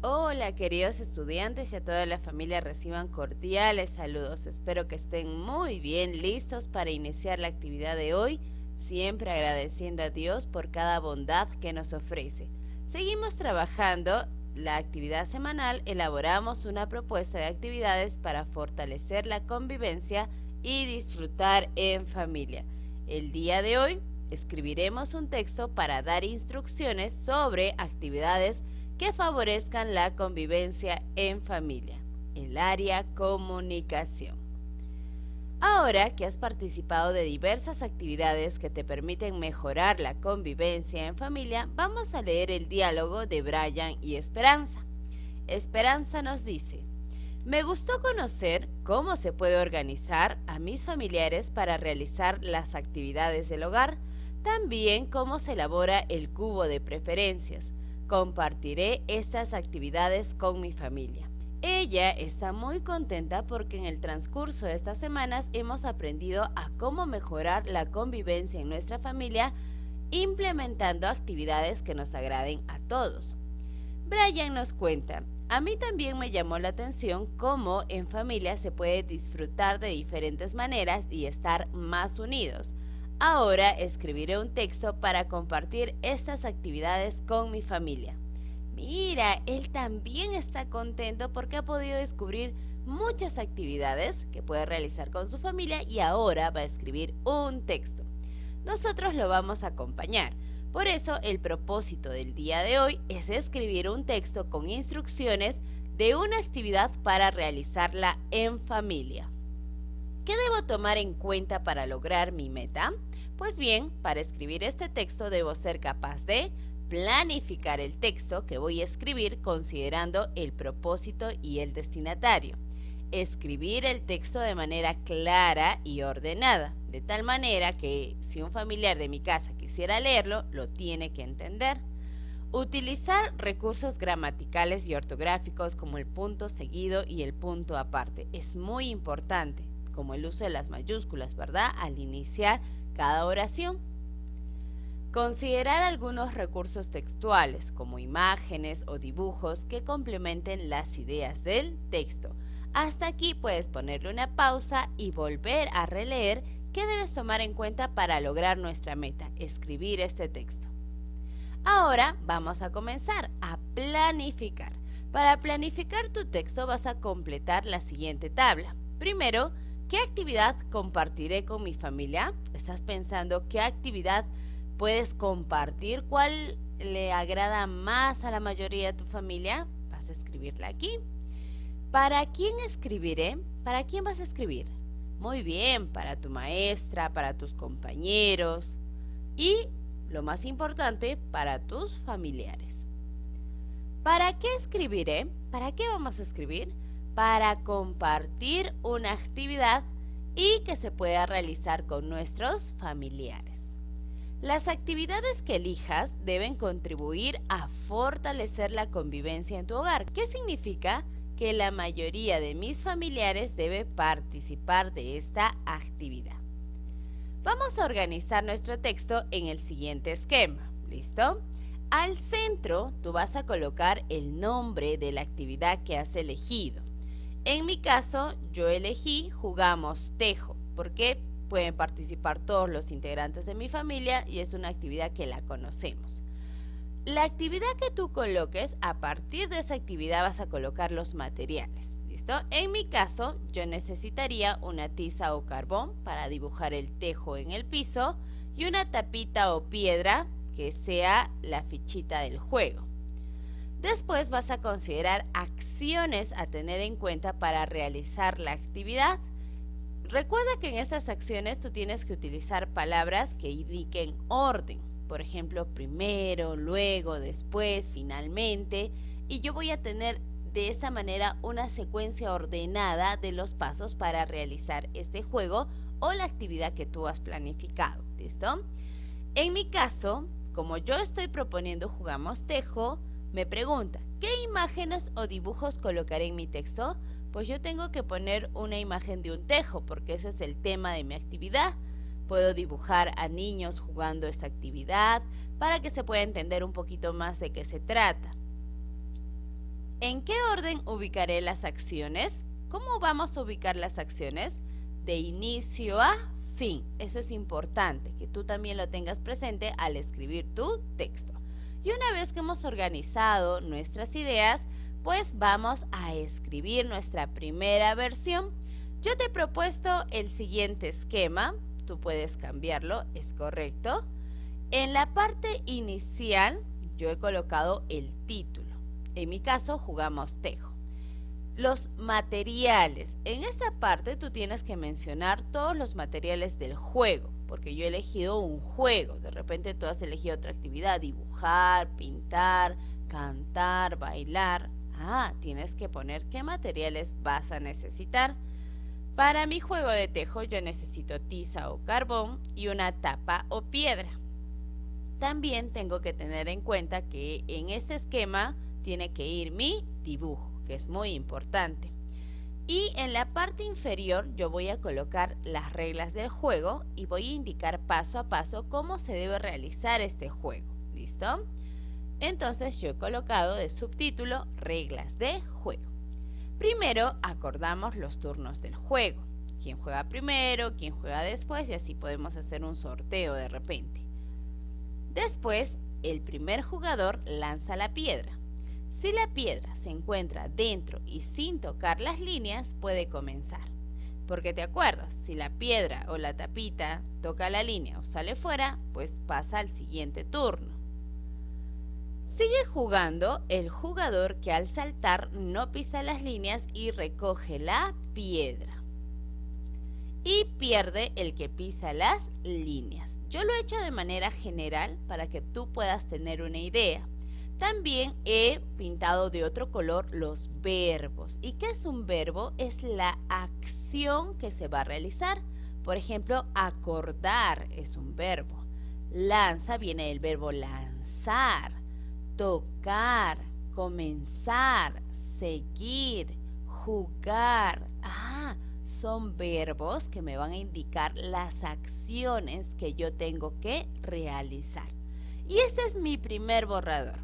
Hola queridos estudiantes y a toda la familia reciban cordiales saludos. Espero que estén muy bien listos para iniciar la actividad de hoy, siempre agradeciendo a Dios por cada bondad que nos ofrece. Seguimos trabajando la actividad semanal, elaboramos una propuesta de actividades para fortalecer la convivencia y disfrutar en familia. El día de hoy escribiremos un texto para dar instrucciones sobre actividades que favorezcan la convivencia en familia, el área comunicación. Ahora que has participado de diversas actividades que te permiten mejorar la convivencia en familia, vamos a leer el diálogo de Brian y Esperanza. Esperanza nos dice: me gustó conocer cómo se puede organizar a mis familiares para realizar las actividades del hogar, también cómo se elabora el cubo de preferencias. Compartiré estas actividades con mi familia. Ella está muy contenta porque en el transcurso de estas semanas hemos aprendido a cómo mejorar la convivencia en nuestra familia implementando actividades que nos agraden a todos. Brian nos cuenta: a mí también me llamó la atención cómo en familia se puede disfrutar de diferentes maneras y estar más unidos. Ahora escribiré un texto para compartir estas actividades con mi familia. Mira, él también está contento porque ha podido descubrir muchas actividades que puede realizar con su familia y ahora va a escribir un texto. Nosotros lo vamos a acompañar. Por eso el propósito del día de hoy es escribir un texto con instrucciones de una actividad para realizarla en familia. ¿Qué debo tomar en cuenta para lograr mi meta? Pues bien, para escribir este texto debo ser capaz de planificar el texto que voy a escribir considerando el propósito y el destinatario. Escribir el texto de manera clara y ordenada, de tal manera que si un familiar de mi casa quisiera leerlo, lo tiene que entender. Utilizar recursos gramaticales y ortográficos como el punto seguido y el punto aparte es muy importante, como el uso de las mayúsculas, ¿verdad?, al iniciar cada oración. Considerar algunos recursos textuales como imágenes o dibujos que complementen las ideas del texto. Hasta aquí puedes ponerle una pausa y volver a releer qué debes tomar en cuenta para lograr nuestra meta, escribir este texto. Ahora vamos a comenzar a planificar. Para planificar tu texto vas a completar la siguiente tabla. Primero, ¿qué actividad compartiré con mi familia? ¿Estás pensando qué actividad puedes compartir? ¿Cuál le agrada más a la mayoría de tu familia? Vas a escribirla aquí. ¿Para quién escribiré? ¿Para quién vas a escribir? Muy bien, para tu maestra, para tus compañeros y, lo más importante, para tus familiares. ¿Para qué escribiré? ¿Para qué vamos a escribir? Para compartir una actividad y que se pueda realizar con nuestros familiares. Las actividades que elijas deben contribuir a fortalecer la convivencia en tu hogar. ¿Qué significa? Que la mayoría de mis familiares debe participar de esta actividad. Vamos a organizar nuestro texto en el siguiente esquema. ¿Listo? Al centro tú vas a colocar el nombre de la actividad que has elegido. En mi caso, yo elegí Jugamos Tejo, porque pueden participar todos los integrantes de mi familia y es una actividad que la conocemos. La actividad que tú coloques, a partir de esa actividad vas a colocar los materiales. ¿Listo? En mi caso, yo necesitaría una tiza o carbón para dibujar el tejo en el piso y una tapita o piedra que sea la fichita del juego. Después vas a considerar acciones a tener en cuenta para realizar la actividad. Recuerda que en estas acciones tú tienes que utilizar palabras que indiquen orden. Por ejemplo, primero, luego, después, finalmente. Y yo voy a tener de esa manera una secuencia ordenada de los pasos para realizar este juego o la actividad que tú has planificado. ¿Listo? En mi caso, como yo estoy proponiendo Jugamos Tejo, me pregunta, ¿qué imágenes o dibujos colocaré en mi texto? Pues yo tengo que poner una imagen de un tejo porque ese es el tema de mi actividad. Puedo dibujar a niños jugando esta actividad para que se pueda entender un poquito más de qué se trata. ¿En qué orden ubicaré las acciones? ¿Cómo vamos a ubicar las acciones? De inicio a fin. Eso es importante, que tú también lo tengas presente al escribir tu texto. Y una vez que hemos organizado nuestras ideas, pues vamos a escribir nuestra primera versión. Yo te he propuesto el siguiente esquema. Tú puedes cambiarlo, es correcto. En la parte inicial, yo he colocado el título. En mi caso, jugamos tejo. Los materiales. En esta parte tú tienes que mencionar todos los materiales del juego, porque yo he elegido un juego. De repente tú has elegido otra actividad, dibujar, pintar, cantar, bailar. Tienes que poner qué materiales vas a necesitar. Para mi juego de tejo yo necesito tiza o carbón y una tapa o piedra. También tengo que tener en cuenta que en este esquema tiene que ir mi dibujo, que es muy importante. Y en la parte inferior yo voy a colocar las reglas del juego y voy a indicar paso a paso cómo se debe realizar este juego. ¿Listo? Entonces yo he colocado de subtítulo reglas de juego. Primero acordamos los turnos del juego. Quién juega primero, quién juega después y así podemos hacer un sorteo de repente. Después, el primer jugador lanza la piedra. Si la piedra se encuentra dentro y sin tocar las líneas, puede comenzar. Porque te acuerdas, si la piedra o la tapita toca la línea o sale fuera, pues pasa al siguiente turno. Sigue jugando el jugador que al saltar no pisa las líneas y recoge la piedra. Y pierde el que pisa las líneas. Yo lo he hecho de manera general para que tú puedas tener una idea. También he pintado de otro color los verbos. ¿Y qué es un verbo? Es la acción que se va a realizar. Por ejemplo, acordar es un verbo. Lanza viene del verbo lanzar. Tocar, comenzar, seguir, jugar. Son verbos que me van a indicar las acciones que yo tengo que realizar. Y este es mi primer borrador.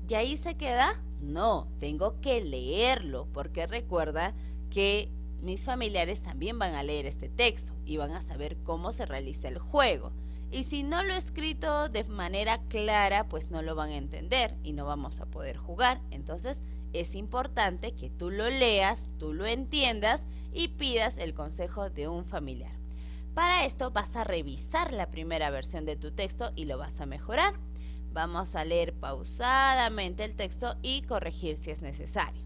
¿Y ahí se queda? No, tengo que leerlo porque recuerda que mis familiares también van a leer este texto y van a saber cómo se realiza el juego. Y si no lo he escrito de manera clara, pues no lo van a entender y no vamos a poder jugar. Entonces es importante que tú lo leas, tú lo entiendas y pidas el consejo de un familiar. Para esto vas a revisar la primera versión de tu texto y lo vas a mejorar. Vamos a leer pausadamente el texto y corregir si es necesario.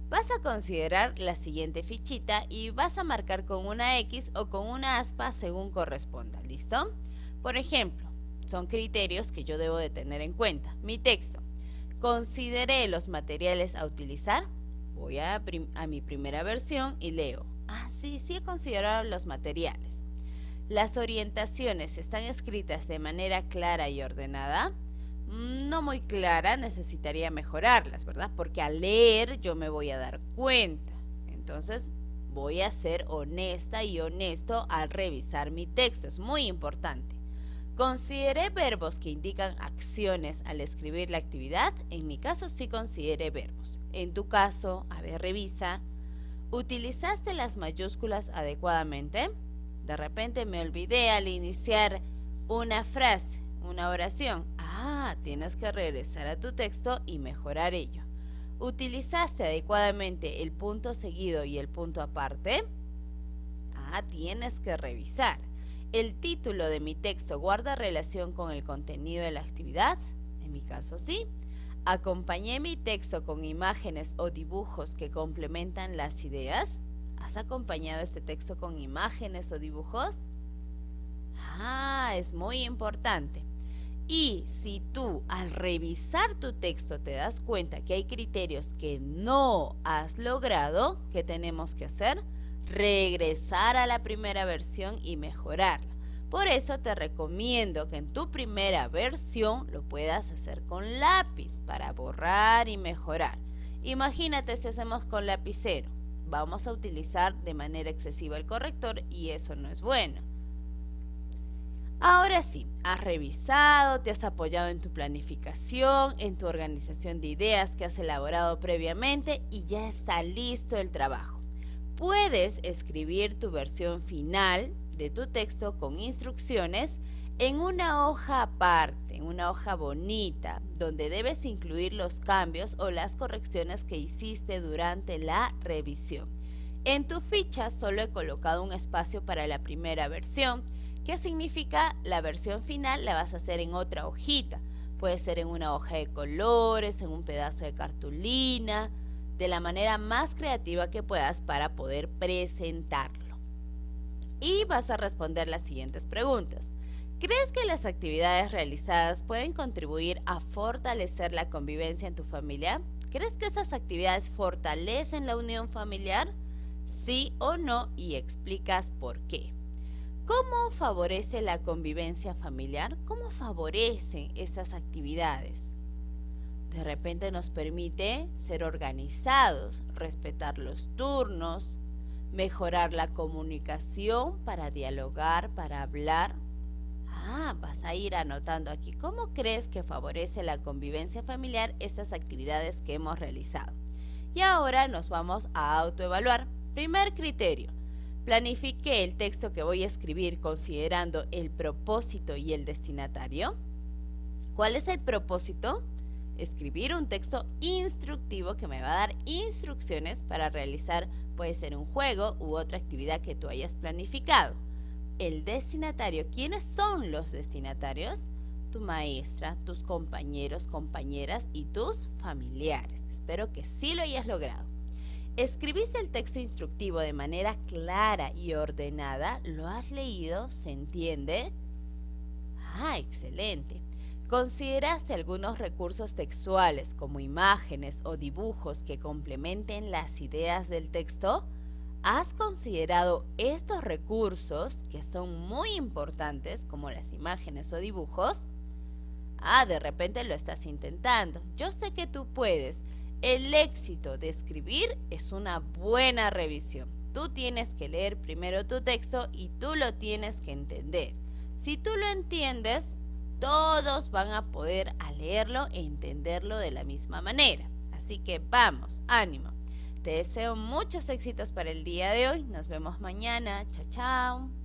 Vas a considerar la siguiente fichita y vas a marcar con una X o con una aspa según corresponda. ¿Listo? Por ejemplo, son criterios que yo debo de tener en cuenta. Mi texto. Consideré los materiales a utilizar. Voy a mi primera versión y leo. Sí he considerado los materiales. Las orientaciones están escritas de manera clara y ordenada. No muy clara, necesitaría mejorarlas, ¿verdad? Porque al leer yo me voy a dar cuenta. Entonces voy a ser honesta y honesto al revisar mi texto. Es muy importante. ¿Consideré verbos que indican acciones al escribir la actividad? En mi caso sí consideré verbos. En tu caso, a ver, revisa. ¿Utilizaste las mayúsculas adecuadamente? De repente me olvidé al iniciar una frase, una oración. Tienes que regresar a tu texto y mejorar ello. ¿Utilizaste adecuadamente el punto seguido y el punto aparte? Tienes que revisar. ¿El título de mi texto guarda relación con el contenido de la actividad? En mi caso sí. ¿Acompañé mi texto con imágenes o dibujos que complementan las ideas? ¿Has acompañado este texto con imágenes o dibujos? Es muy importante. Y si tú al revisar tu texto te das cuenta que hay criterios que no has logrado, ¿qué tenemos que hacer? Regresar a la primera versión y mejorarla. Por eso te recomiendo que en tu primera versión lo puedas hacer con lápiz para borrar y mejorar. Imagínate si hacemos con lapicero. Vamos a utilizar de manera excesiva el corrector y eso no es bueno. Ahora sí, has revisado, te has apoyado en tu planificación, en tu organización de ideas que has elaborado previamente y ya está listo el trabajo. Puedes escribir tu versión final de tu texto con instrucciones en una hoja aparte, en una hoja bonita, donde debes incluir los cambios o las correcciones que hiciste durante la revisión. En tu ficha solo he colocado un espacio para la primera versión. ¿Qué significa? La versión final la vas a hacer en otra hojita. Puede ser en una hoja de colores, en un pedazo de cartulina, de la manera más creativa que puedas para poder presentarlo. Y vas a responder las siguientes preguntas. ¿Crees que las actividades realizadas pueden contribuir a fortalecer la convivencia en tu familia? ¿Crees que estas actividades fortalecen la unión familiar? Sí o no, y explicas por qué. ¿Cómo favorece la convivencia familiar? ¿Cómo favorecen estas actividades? De repente nos permite ser organizados, respetar los turnos, mejorar la comunicación para dialogar, para hablar. Vas a ir anotando aquí. ¿Cómo crees que favorece la convivencia familiar estas actividades que hemos realizado? Y ahora nos vamos a autoevaluar. Primer criterio. ¿Planifiqué el texto que voy a escribir considerando el propósito y el destinatario? ¿Cuál es el propósito? Escribir un texto instructivo que me va a dar instrucciones para realizar, puede ser un juego u otra actividad que tú hayas planificado. El destinatario, ¿quiénes son los destinatarios? Tu maestra, tus compañeros, compañeras y tus familiares. Espero que sí lo hayas logrado. ¿Escribiste el texto instructivo de manera clara y ordenada? ¿Lo has leído? ¿Se entiende? Excelente. ¿Consideraste algunos recursos textuales como imágenes o dibujos que complementen las ideas del texto? ¿Has considerado estos recursos que son muy importantes como las imágenes o dibujos? De repente lo estás intentando. Yo sé que tú puedes. El éxito de escribir es una buena revisión. Tú tienes que leer primero tu texto y tú lo tienes que entender. Si tú lo entiendes, todos van a poder leerlo e entenderlo de la misma manera. Así que vamos, ánimo. Te deseo muchos éxitos para el día de hoy. Nos vemos mañana. Chao, chao.